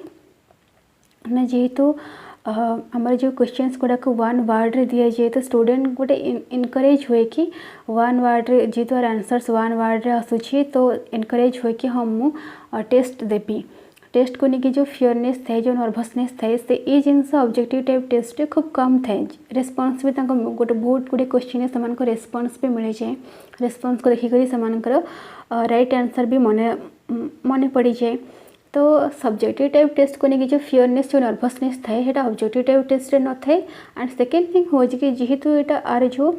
ना जेहेतु आमर जो क्वेश्चंस गुड़ाक वन वर्ड रे दिया जाए तो स्टूडेंट गोटे इनकरेज हुए कि वन वर्ड रे जेहेतु आंसर्स वन वर्ड रे आसूची तो इनकरेज हुए कि हाँ मु टेस्ट देवी टेस्ट को लेकिन जो फियरनेस थाए जो नर्भसनेस थाए से ये जिनस ऑब्जेक्टिव टाइप टेस्ट खूब कम थाए रेस्पॉन्स भी गोटे बहुत गुड़े क्वेश्चन से रेस्पॉन्स भी मिल जाए रेस्पॉन्स को देखिक से राइट आंसर भी मन पड़ जाए। तो सब्जेक्टिव टाइप टेस्ट को लेकिन जो फियरनेस जो नर्भसनेस थाए ये ऑब्जेक्टिव टाइप टेस्ट रे न थाए एंड सेकेंड थिंग हो जेहेतु यहाँ आर जो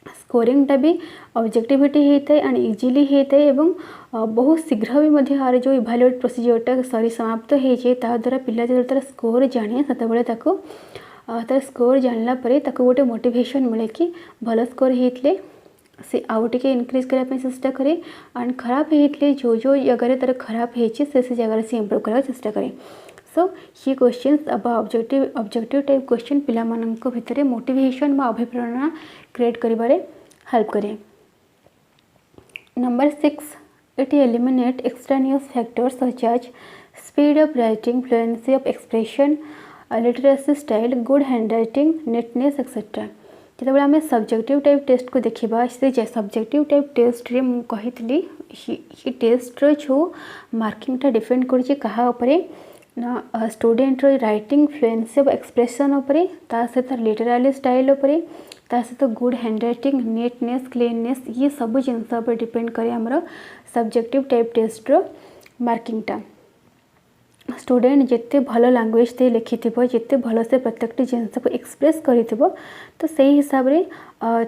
स्कोरिंगटा भी ऑब्जेक्टिविटी होता है एंड इजिली होता है एवं बहुत शीघ्र भी आर जो इवैल्यूएट प्रोसीजरटा सरी समाप्त हो जाए द्वारा पिला जो तार स्कोर जाने से तार स्कोर जानला गोटे मोटिवेशन मिले कि भल स्कोर होते से आउ टे इनक्रीज करने चेष्टा करे एंड खराब होते जो जगह तार खराब होती से जगह से इम्प्रूव करने चेष्टा करे। सो ये क्वेश्चंस अब ऑब्जेक्टिव टाइप क्वेश्चन पिला मानक भितर मोटिवेशन बा अभिप्रेरणा क्रिएट करिबारे हेल्प करे। Number 6 it eliminate extraneous factors such as speed of writing fluency of expression literacy style good handwriting neatness etcetera. जो आम सब्जेक्टिव टाइप टेस्ट को देखा से सब्जेक्टिव टाइप टेस्ट रे कही टेस्ट जो मार्किंगटा डिपेंड कर ना स्टूडेंट राइटिंग फ्लुएंसी एक्सप्रेशन उपरे ता सहित लिटराली स्टाइल उपरे ता सहित गुड हैंडराइटिंग नीटनेस क्लीननेस ये सब जिनस पर डिपेंड करे हमरो सब्जेक्टिव टाइप टेस्ट रो मार्किंगटा स्टूडेंट जिते भल लैंग्वेज दे लिखि जिते भल से प्रत्येक जिनस को एक्सप्रेस करी तो सही हिसाब रे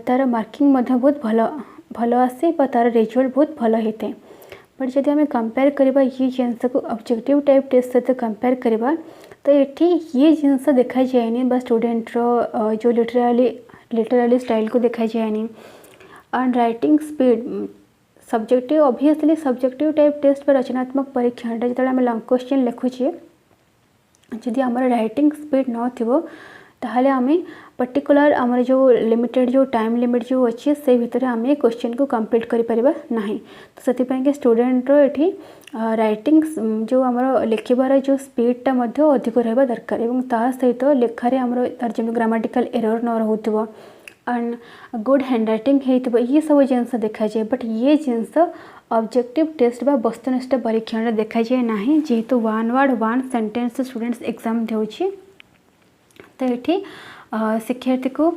तार मार्किंग बहुत भल भल आसे तार रिजल्ट बहुत भल होता है बट जब आम कंपेयर करवा ये जिनस को ऑब्जेक्टिव टाइप टेस्ट सहित कंपेयर करवा तो ये जिनस देखा जाएनि बा स्टूडेंट रो जो लिटराली स्टाइल को देखा जाएनि and writing speed subjective obviously subjective type test पर रचनात्मक परीक्षण जो आम लॉन्ग क्वेश्चन लिखुचे जदि आम राइटिंग स्पीड न थो ताहले आमे पर्टिकुलर आमर जो लिमिटेड जो टाइम लिमिट जो अच्छी से भितर आम क्वेश्चन को कंप्लीट करि परिबा नहीं तो से स्टूडेंट रो एठी राइटिंग जो आमर लिखिबार जो स्पीडटा मध्य अधिक रहबा दरकार एवं ता सहित लेखारे आमर तार जो ग्रामेटिकल एरर न रहउतबो एंड गुड हैंडराइटिंग हेतबो ये सब जिनस देखा जाए बट ये जिनस ऑब्जेक्टिव टेस्ट बा वस्तुनिष्ठ परीक्षण देखा जाए नहीं जेहेतु one word one sentence students exam देउछि तो ये शिक्षार्थी को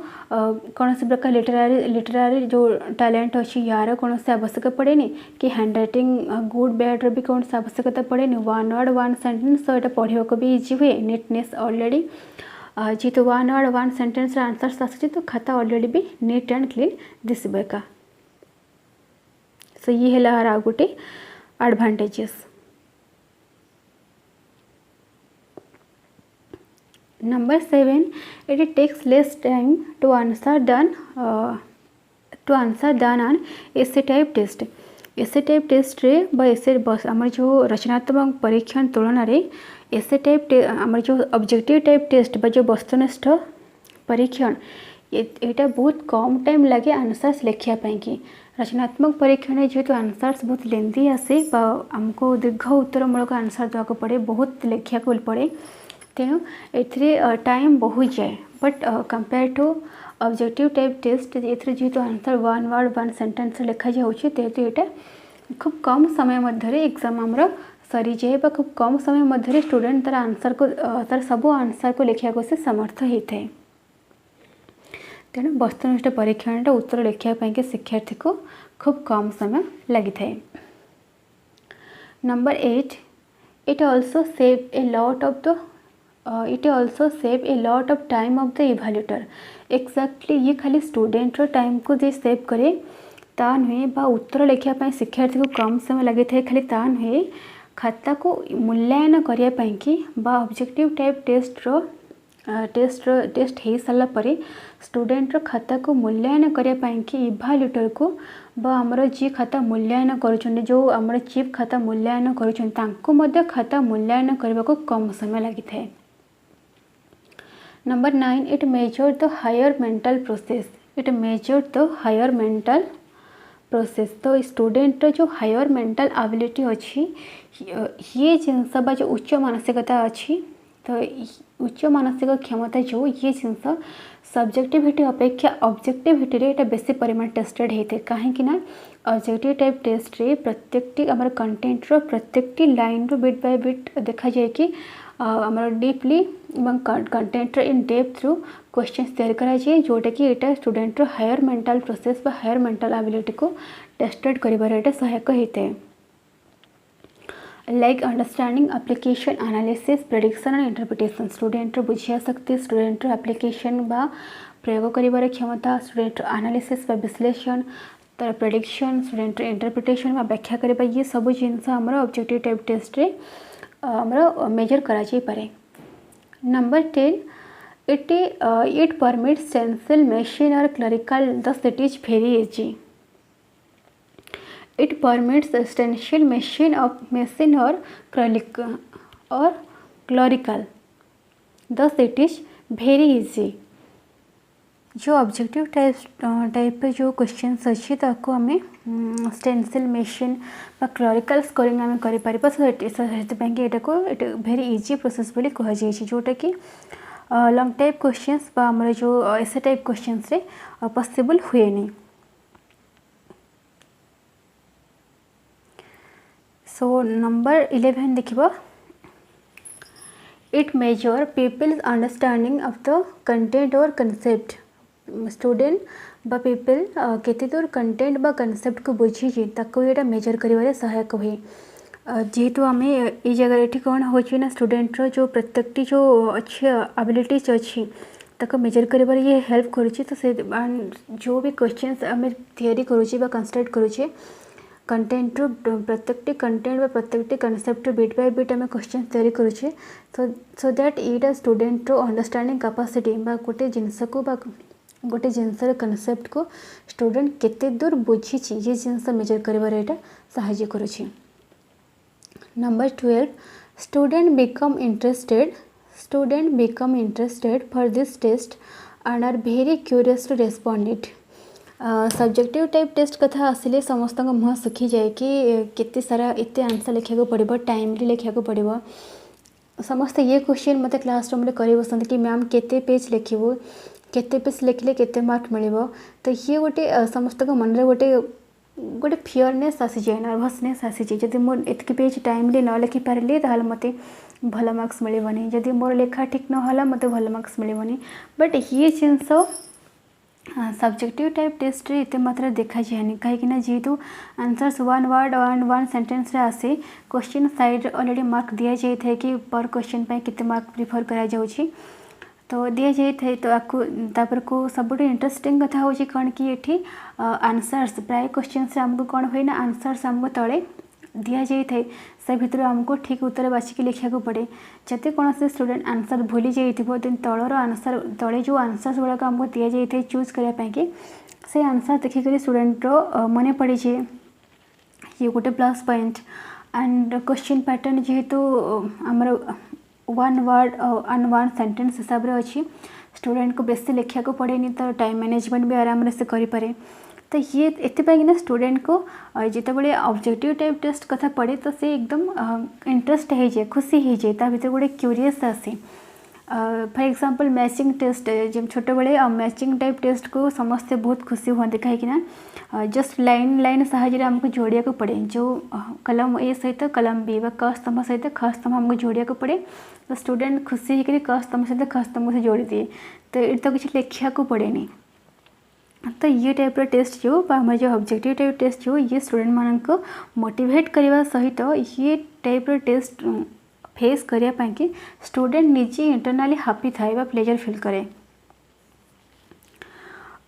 कौन से प्रकार लिटरारी जो टैलेंट अच्छी यार कौन से आवश्यक पड़ेनि कि हैंडराइटिंग गुड बैड भी कौन से आवश्यकता पड़ेनि वन वर्ड वन सेंटेंस तो यहाँ पढ़ा को भी इजी हुए नीटनेस ऑलरेडी जेहेतु one word one sentence answers आसूँ तो खाता ऑलरेडी भी नीट एंड क्लीन दिसबे का सो ये है आ गोटे advantages Number 7 it takes less time to answer than an essay type test essay type test रे बा essay बस आमर जो रचनात्मक परीक्षण तुलन रे essay type आमर जो ऑब्जेक्टिव टाइप टेस्ट बा जो वस्तुनिष्ठ परीक्षण यहाँ बहुत कम टाइम लगे आंसर्स लिखा कि रचनात्मक परीक्षण जेहेतु आंसर्स बहुत लेंदी आसे आमको दीर्घ उत्तरमूलक आंसर देवाक पड़े बहुत लिखा पड़े तेणु ए टाइम बहुत जाए but compare to objective type test जेहेतु answer one word one sentence लिखा जाऊँगी तेतु यहाँ खूब कम समय मध्य एग्जाम आमर सरी जाए खूब कम समय मध्य स्टूडेंट तार आंसर को तार सब आंसर को लिखा से समर्थ होता है तेणु वस्तुनिष्ठ परीक्षण उत्तर लिखापी शिक्षार्थी को खूब कम समय लगी था number 8 it also save a lot of the it also save a lot of time of the evaluator exactly ये खाली स्टूडेंट रो टाइम को जे सेव करे ता नुहे बा उत्तर लिखापी शिक्षार्थी को कम समय लगी था खाली ता नुहे खाता को मूल्यांकन करने कि बा ऑब्जेक्टिव टाइप टेस्ट हो सारा पर स्टूडेंट रो खाता को मूल्यांकन करने कि इभाल्युएटर को बा आमर जी खाता मूल्यांकन कर जो आमर चीफ खाता मूल्यांकन कर खाता मूल्यांकन करने को कम समय लगी था Number 9 it measured the higher mental process it measured the higher mental process तो स्टूडेंट जो हायर मेंटल एबिलिटी अच्छी ये जिनस बा जो उच्च मानसिकता अच्छी तो उच्च मानसिक क्षमता जो ये जिनस सब्जेक्टिविटी अपेक्षा ऑब्जेक्टिविटी रे बेसी परिमाण टेस्टेड होते हैं कहीं ऑब्जेक्टिव टाइप टेस्ट रे प्रत्येक आम कंटेंट रो प्रत्येक लाइन रो बिट बाय बिट देखा जाए कि आमर deeply content in depth through questions तैयार कराए जोटा कि यहाँ स्टूडेंट हायर मेंटल प्रोसेस बा हायर मेंटल एबिलिटी को टेस्टेड कर सहायक होता है like understanding application analysis prediction and interpretation student बुझिया शक्ति स्टूडेंट एप्लिकेशन बा प्रयोग कर क्षमता स्टूडेंट एनालिसिस बा विश्लेषण तार प्रेडिक्शन स्टूडेंट इंटरप्रिटेशन बा व्याख्या करबा ये सब जिनस आमर ऑब्जेक्टिव टाइप टेस्ट रे आमर मेजर करा पारे number 10 it permits stencil machine or clerical thus it is very easy it permits stencil machine or clerical thus it is very easy जो ऑब्जेक्टिव टाइप पे जो क्वेश्चंस अच्छी ताको आम स्टेंसिल मशीन बा क्लरिकल स्कोरिंग आम कर को भेरी इजी प्रोसेस बोली कहुई जोटा कि लॉन्ग टाइप क्वेश्चंस बा आमर जो एसे टाइप क्वेश्चंस रे पॉसिबल हुए नहीं सो नंबर 11 देखिबा it measure pupil's understanding of the content और कॉन्सेप्ट स्टूडेंट बा पीपल केते दूर कंटेंट बा कॉन्सेप्ट को बुझी ताको ये मेजर करिवारे सहायक हुए जेहेतु आम ये जगह ये कौन हो ना स्टूडेंटर जो प्रत्येकटी जो अच्छी एबिलिटीज अच्छी ताको मेजर करिवारे ये हेल्प करुचे तो से जो भी क्वेश्चंस आम तैयारी करुचे बा कंस्ट्रक्ट करुचे कंटेंट प्रत्येकटी कंटेंट बा प्रत्येकटी कॉन्सेप्ट बिट बाय बिट आम क्वेश्चन तैयारी करुचे so that eta student understanding capacity बा गोटे जिनस को बा गोटे जिनसर कॉन्सेप्ट को स्टूडेंट केते दूर बुझी ये जिनस मेजर करिवारे एटा सहाय्य करुचे। Number 12 student become interested for this test and are very curious to respond it subjective type test कथा आसिले समस्त मुह सुखी जाए कि केते सारा एते आंसर लिखा पड़ो टाइमली लिखा पड़ो समस्त ये क्वेश्चन मत क्लासरूम में कर बसंत कि मैम केते पेज लिखू केते पेज लिखले केते मार्क मिलिबो तो ये गोटे समस्त मन रे गोटे फियरनेस आसी जाए नर्भसनेस आसी जाए जदि मोर एतकी पेज टाइमली न लिखि पारली ताहले मते भल मार्क्स मिलबनी जदि मोर लेखा ठीक न होला मते भल मार्क्स मिलबनी बट ये जिनस सब्जेक्टिव टाइप टेस्ट रे इते मात्रा देखा जाए कहीं जेहेतु answers one word one sentence रे आसे क्वेश्चन साइड ऑलरेडी मार्क दिया जाए कि पर क्वेश्चन पे कितने मार्क प्रिफर करा जाउछि तो दि जाए तो आपको तापर को सब इंटरेस्टिंग कथा हो कौन कि ये आंसर्स प्राय क्वेश्चन आमको कौन हुए ना आंसर्स आमको तले दि जाए से भितर आमको ठीक उत्तर बाछिकी लिखा पड़े जब कौन से स्टूडेंट आंसर भूली जाइए देन तलर आंसर तले जो आंसर्स गुड़ाक आमको दि जाए चूज करने से आंसर देखिक स्टूडेंटर मन पड़े ये गोटे plus point and question pattern जेहेतु आमर one word and one sentence हिसाब से अच्छी स्टूडेंट को बेसी लिखा पड़ेनी तो टाइम मैनेजमेंट भी आराम से करें तो ये एपाई ना स्टूडेंट को जिते ऑब्जेक्टिव टाइप टेस्ट कथा पड़े तो से एकदम इंटरेस्ट हो जाए खुशी हो जाए भीतर गोटे क्यूरियस आसे फॉर एग्जांपल मैचिंग टेस्ट जब छोटे बड़े मैचिंग टाइप टेस्ट को समस्ते बहुत खुशी हुए कहीं जस्ट लाइन लाइन साहाଯ୍य आमको जोड़िया को पड़े जो कलम ए सहित कलम बी क स्तंभ सहित ख स्तंभ आमको जोड़िया को पड़े तो स्टूडेंट खुशी होकर क स्तंभ सहित ख स्तंभ से जोड़ी दिए तो ये तो किसी लिखा को पड़ेनी तो ये टाइप टेस्ट जो जो ऑब्जेक्टिव टाइप टेस्ट जो ये स्टूडेंट मान को मोटिवेट करने सहित ये टाइप टेस्ट फेस करने कि स्टूडेंट निजे इंटरनली हैप्पी थाए प्लेजर फील करे।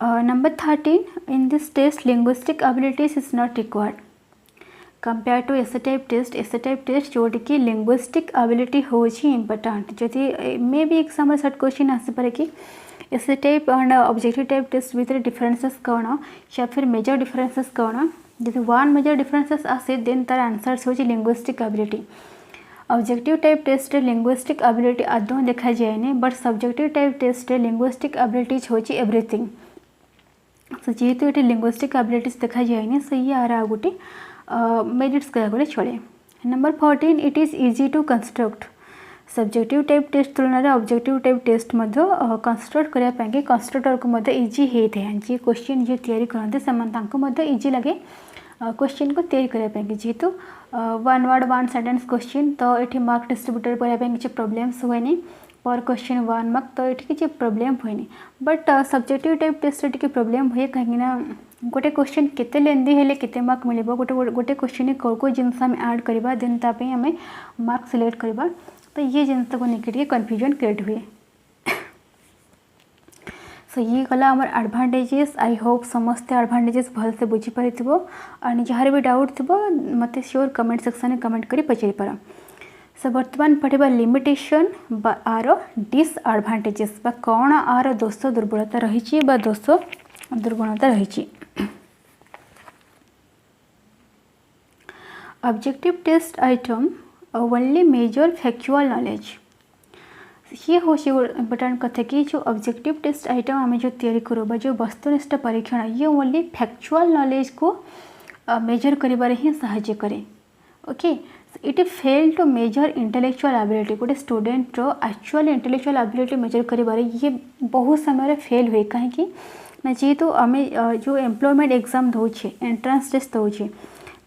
Number 13 in this test linguistic abilities is not required compare to essay type test जोटी कि लिंग्विस्टिक एबिलिटी हो इम्पोर्टेंट जदि मे भी एग्जाम सर्ट क्वेश्चन आसपे कि essay type and objective type test भितर डिफरेंसेस कौन या फिर मेजर डिफरेंसेस कौन जब वन मेजर डिफरेंसेस आसे देन तार आंसर्स हो linguistic ability objective type test linguistic ability आदौ देखा जाए but subjective type test linguistic abilities हो एवरीथिंग सो जेहेतु ये लिंग्विस्टिक एबिलिटीज देखा जाए सो ये आर गोटे मेरिट्स कह चले। Number 14 it is easy to construct subjective type test तुलन में ऑब्जेक्टिव टाइप टेस्ट कंस्ट्रक्ट करने कंस्ट्रक्टर को इजी होता है जी क्वेश्चन जी तैयारी करते से इजी लगे क्वेश्चन को तैयारी करने जेहेतु one word one sentence question तो ये मार्क डिस्ट्रीब्यूट करने किसी प्रोब्लेम्स हुए पर क्वेश्चन वन मार्क तो ये किसी प्रोब्लेम हुए बट सब्जेक्टिव टाइप टेस्ट टे प्रोब्लेम हुए कहीं गोटे क्वेश्चन केते लेंदी हेले केते मार्क मिलिबो गोटे क्वेश्चन को जिनस आम ऐड करवा देन तापे आम मार्क सिलेक्ट करवा तो ये जिनस को लेकर कन्फ्यूजन क्रिएट हुए। सो ये गला आमर एडभांटेजेस आई होप समस्ते एडभांटेजेस भल से बुझीपार एंड जहाँ भी डाउट थी मत श्योर कमेंट सेक्शन में कमेंट कर पचारि पार। सो बर्तमान पढ़ा लिमिटेशन आर डिसएडभांटेजेस कौन आर दोष दुर्बलता रही दोष दुर्गुणता रही। Objective test item only measure factual knowledge ये हूँ इम्पोर्टेंट कथा कि जो ऑब्जेक्टिव टेस्ट आइटम आम जो तैयारी करूँ जो वस्तुनिष्ठ परीक्षण ये ओनली फैक्चुअल नॉलेज को मेजर करिबारे ही सहाय्य करे। Okay it fail to measure intellectual ability गोटे student actual intellectual ability measure करिबारे ये बहुत समय फेल हुए कहीं जेहेतु आम जो एम्प्लॉयमेंट एग्जाम दौचे एंट्रांस टेस्ट दौचे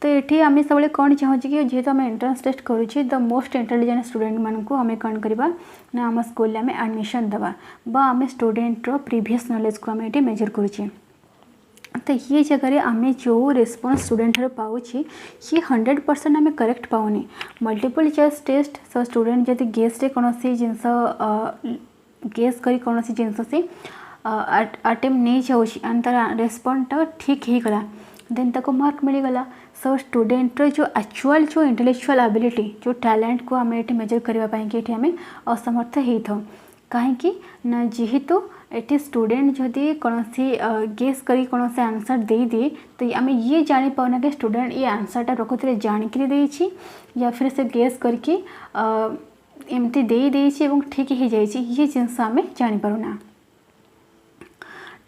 तो ये आम सब कौन चाहूँ कि जेहेतु आम एंट्रांस टेस्ट करुच्छे द मोस्ट इंटेलिजेंट स्टूडेंट मानक आम कौन करवा ना आम स्कूल आम एडमिशन देवा बा आम स्टूडेंटर प्रीवियस नॉलेज को आम ये मेजर करुच्छे। तो ये जगह आम जो रिस्पॉन्स स्टूडेंट पाऊँ ये 100% आम करेक्ट पाऊनी। Multiple choice test so student जब गेस कौन जिनस गेस कर कौन जिनस से अटेम्प्ट नहीं जाऊँ एंड तार रेस्पॉन्डटा ठीक हो गला देन ताको मार्क मिलगला। सो स्टूडेंटर जो एक्चुअल जो इंटेलेक्चुअल एबिलिटी जो टैलेंट को आम ये मेजर करने कि आम असमर्थ होता कहीं ना जेहेतु ये स्टूडेंट जदि कौन गेस करी कौन से आंसर दे दिए तो आम ये जानी पाना कि स्टूडेंट ये आंसरटा प्रकृति जाणिक देछि या फिर से गेस करके एमती दे ठीक हो जाए ये जिनस आम जानीपारूना।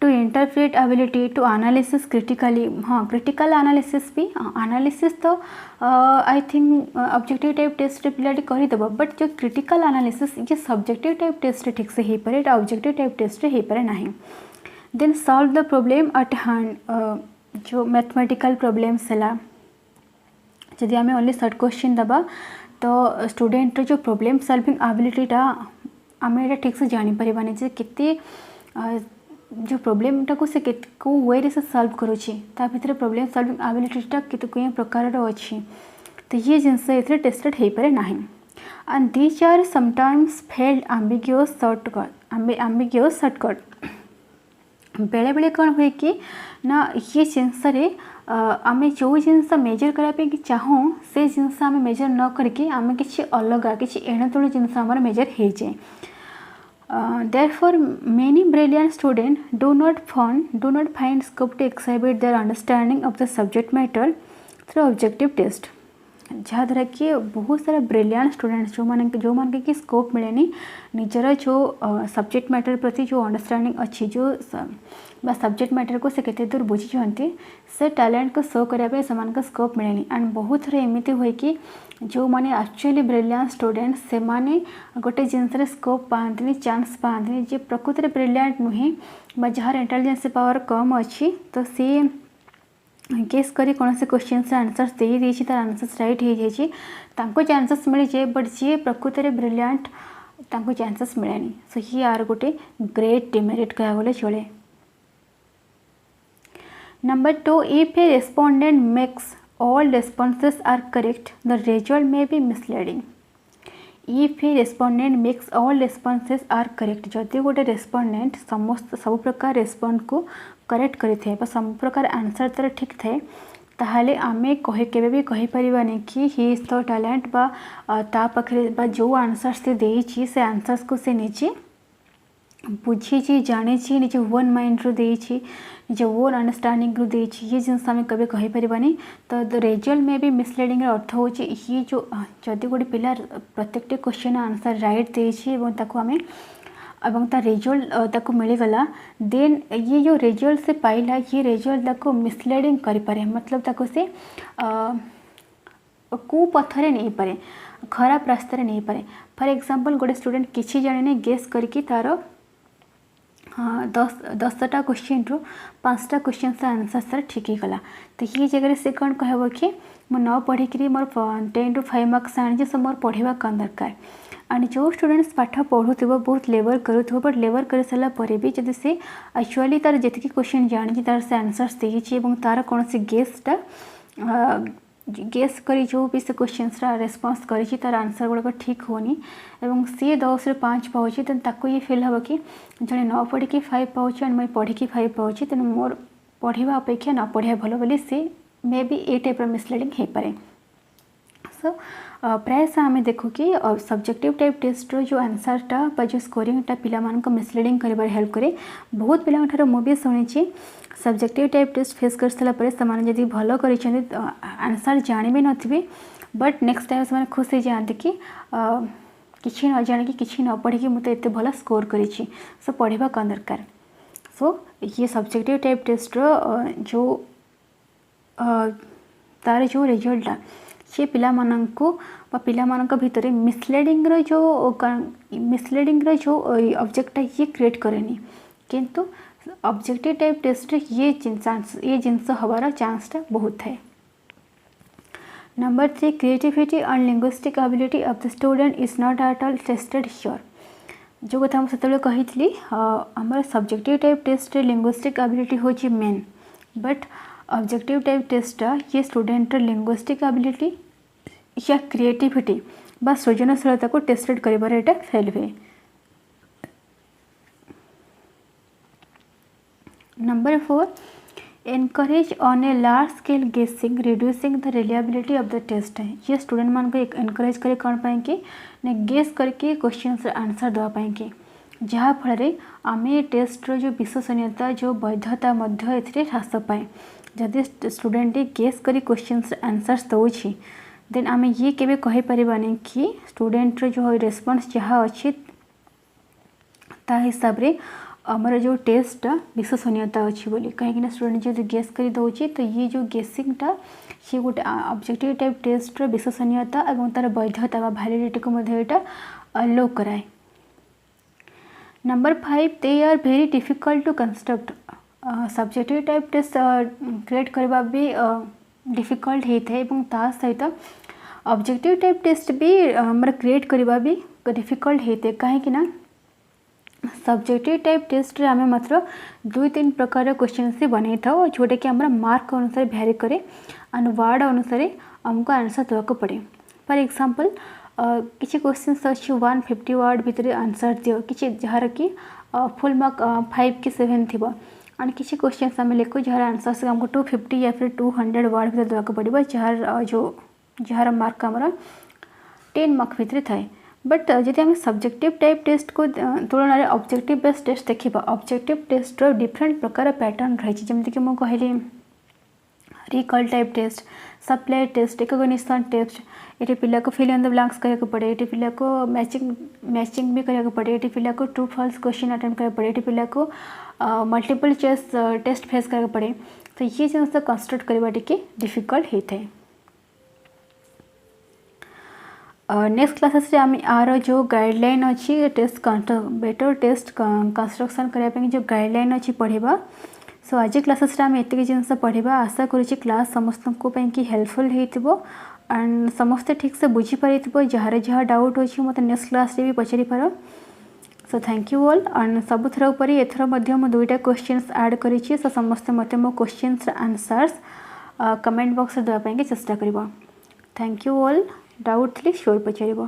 To interpret ability to analysis critically हाँ क्रिटिकल एनालिसिस भी एनालिसिस तो I think objective type test पिलाटी करदेव बट जो क्रिटिकल एनालिसिस ये सब्जेक्टिव टाइप टेस्ट ठीक से हो पाए ऑब्जेक्टिव टाइप टेस्ट हो पाए ना। Then solve the problem at hand जो मैथमेटिकल प्रॉब्लम्स है जदि आम ओनली सर्ट क्वेश्चन दबा तो स्टूडेंट जो प्रॉब्लम सॉल्विंग एबिलिटीटा आम ये ठीक से जानीपर जे केते जो प्रॉब्लमटा को से को वे से सॉल्व करुच्छी भितर प्रॉब्लम सॉल्विंग एबिलिटीटा कई प्रकार अच्छी तो ये जिनस ये टेस्टेड हो पाए ना। And these are sometimes failed ambiguous shortcut बेले बेले कौन हुए कि ना ये जिनस आम जो जिनस मेजर करने चाहूँ से जिनस आम मेजर न करके आम कि अलग कि एणुतेणु जिनस आम मेजर हो जाए। Therefore, many brilliant students do not find scope to exhibit their understanding of the subject matter through objective test. जहाँद्वारा कि बहुत सारा ब्रिलियंट स्टूडेंट्स जो मान कि स्कोप मिलेनी निजर जो सब्जेक्ट मैटर प्रति जो अंडरस्टैंडिंग अच्छी जो सब्जेक्ट मैटर को से केते दूर बुझी से टैलेंट को शो करने से स्कोप मिलेनी। एंड बहुत थर एमती हुए कि जो मैंने एक्चुअली ब्रिलियंट स्टूडेंट्स से माने गोटे जिनस स्कोप पाती चांस पाती जे प्रकृति ब्रिलियंट नुहे जार इंटेलिजेंस पावर कम अच्छी तो सी गेस करी कौन से क्वेश्चन से आंसर्स दे दी तार आंसर्स राइट हो जाए चांसेस मिल जाए बट जी प्रकृति ब्रिलियंट चांसेस मिलेनी। सो ये आर गोटे ग्रेट डिमेरिट कह गले चले। Number 2 if A respondent makes all responses are correct the result may be misleading. If a respondent makes all responses are correct जदि गोटे रेस्पोंडेंट समस्त सब प्रकार रेस्पॉन्ड को करेक्ट करें सब प्रकार आंसर तार ठीक थाए ताहले आमे केबे भी कहि परिबानी कि ही इज द टैलेंट बा ता पाखरे बा जो आंसर्स से देछि से आंसर्स को से निजे बुझी जानी निजे ओन माइंड रू देछि निजे ओन अंडरस्टैंडिंग रू देछि ये जिनस आम कभी कहि परिबानी। तो द रिजल्ट में भी मिसलीडिंग अर्थ हो ये जो जदि गोटे पिला प्रत्येक क्वेश्चन आंसर राइट देछि एवं ताको आमे एवं ता रिजल्ट ताको मिलगला देन ये जो रिजल्ट से पाइला ये रिजल्ट ताको मिसलीडिंग करि पारे मतलब ताको से को पथरे नहीं पारे खराब रास्तार नहीं पारे। फॉर एग्जांपल गोटे स्टूडेंट किसी जाने गेस करके तार 10टा क्वेश्चन रू 5टा क्वेश्चन से आंसर सर ठीक ही गला तो ये जगह से कौन कहब कि मु न पढ़िक मोर 10 ରୁ 5 मार्क्स आनी सो मोर पढ़ा कौन दरकार। एंड जो स्टूडेंट्स पाठ पढ़ुव बहुत लेवल करूँ बट लेवल कर सारा पर भी जब से एक्चुअली तार जी क्वेश्चन जानी तार से आंसर्स देती तार कौन सी गेसटा गेस करी जो भी से क्वेश्चंस रेस्पॉन्स करी तार आंसर गुड़ाक ठीक होनी एवं सी 10 ରୁ 5 पाँच तेन ताको ये फिल हम कि जड़े न पढ़ी 5 पाँच एंड मुझे पढ़ी 5 पाँच तेणु मोर पढ़ा अपेक्षा न पढ़ा भल बोली सी maybe a type misleading हो पाए। सो प्राय आम देखू कि सब्जेक्टिव टाइप टेस्ट जो आंसरटा जो स्कोरिंगटा पिला मिसलीडिंग कर हेल्प करे। बहुत पिला मुझे शुणी सब्जेक्टिव टाइप टेस्ट फेस कर सारापर से भल कर आंसर जानी भी नथिबे बट नेक्स्ट टाइम से खुश हो जाते कि किसी न जान कि न पढ़ी मुझे एत भल स्कोर करी सो पढ़ा कौन दरकार। सो ये सब्जेक्टिव टाइप टेस्ट जो तार जो रिजल्टा से पिला भितर मिसलीडिंग जो ऑब्जेक्ट ये क्रिएट करेनी किंतु ऑब्जेक्टिव टाइप टेस्ट ये जिनस हबार चांसटा बहुत है। Number 3 creativity and linguistic ability of the student is not at all tested sure. जो कथा मुझे से कही आम subjective type test linguistic ability हूँ मेन, बट ऑब्जेक्टिव टाइप टेस्टा ये स्टूडेंट लिंग्विस्टिक एबिलिटी या क्रिएटिविटी बा सृजनशीलता को टेस्टेड कर फेल हुए। Number 4 encourage on a large scale guessing reducing the reliability of the test है। ये स्टूडेंट मान को एनकरेज करे कौन पाई कि गेस करके क्वेश्चन आंसर देवाई कि जहाँफल आम टेस्टर जो विश्वसनीयता जो वैधता ह्रास पाए। जदि स्टूडेंट गेस कर क्वेश्चन आंसर्स दौर देन आम ये केवे कहि परिबानी कि स्टूडेंट जो रेस्पॉन्स जहाँ अच्छी ता हिसाब रे आमर जो टेस्ट विश्वसनीयता अच्छी बोली कहीं स्टूडेंट जो गेस कर दौर तो ये जो गेसिंगटा सी गोटे ऑब्जेक्टिव टाइप टेस्ट विश्वसनीयता और तार वैधता व वैलिडिटी को लो कराए। Number 5 they are very difficult to construct. Subjective type test create करवा भी डिफिकल्ट होता है ता सहित ऑब्जेक्टिव टाइप टेस्ट भी क्रिएट करवा भी डिफिकल्ट होता है कहीं सब्जेक्टिव टाइप टेस्ट रे आमे मात्र 2-3 प्रकार क्वेश्चन से बनै था जोटा कि हमारा मार्क अनुसार भैरी करे एंड वर्ड अनुसार हमको आंसर देवाक पड़े। फॉर एग्जांपल किसी क्वेश्चन अच्छी 150 वर्ड भितर आंसर दियो कि जार कि फुल मार्क 5 कि 7 थी एंड किसी क्वेश्चन आम लिखु जार आंसर से हमको 250 या फिर 200 वर्ड भितर देवाक पड़ो जार मार्क आमर 10 मार्क भितर थाए। बट जब आम सब्जेक्टिव टाइप टेस्ट को तुलन में ऑब्जेक्टिव बेस्ड टेस्ट देखा ऑब्जेक्टिव टेस्ट डिफरेंट प्रकार पैटर्न रही जमीक मुझे कहली recall type test supply test recognition test ये पिला को फिल इन द ब्लैंक्स करने पड़े ये पिला को मैचिंग भी करने पड़े ये पिला को ट्रू फॉल्स क्वेश्चन अटेम्प्ट करने पड़े ये पिला को मल्टीपल चॉइस टेस्ट फेस करने पड़े। तो ये जिन कंस्ट्रक्ट करवा टी डिफिकल्ट होता है। नेक्स्ट क्लासेस रे आम आर जो गाइडलाइन अच्छी टेस्ट बेटर टेस्ट कंस्ट्रक्शन करने जो गाइडलाइन अच्छी पढ़ा। सो आज क्लासेस रे आम एतिक जिनस पढ़ा आशा करुँच क्लास समस्त को हेल्पफुल हो एंड समस्ते ठीक से बुझीपार जार जहाँ डाउट अच्छी मत नेक्स्ट क्लास रे भी पचारि पार। So thank you all and सब थर पर एथर मुझे 2टा क्वेश्चंस ऐड करी सो समस्ते मत मो क्वेश्चंस आंसर्स कमेंट बॉक्स देवाई चेष्टा कर। थैंक यू ऑल डाउट थी श्योर पचार।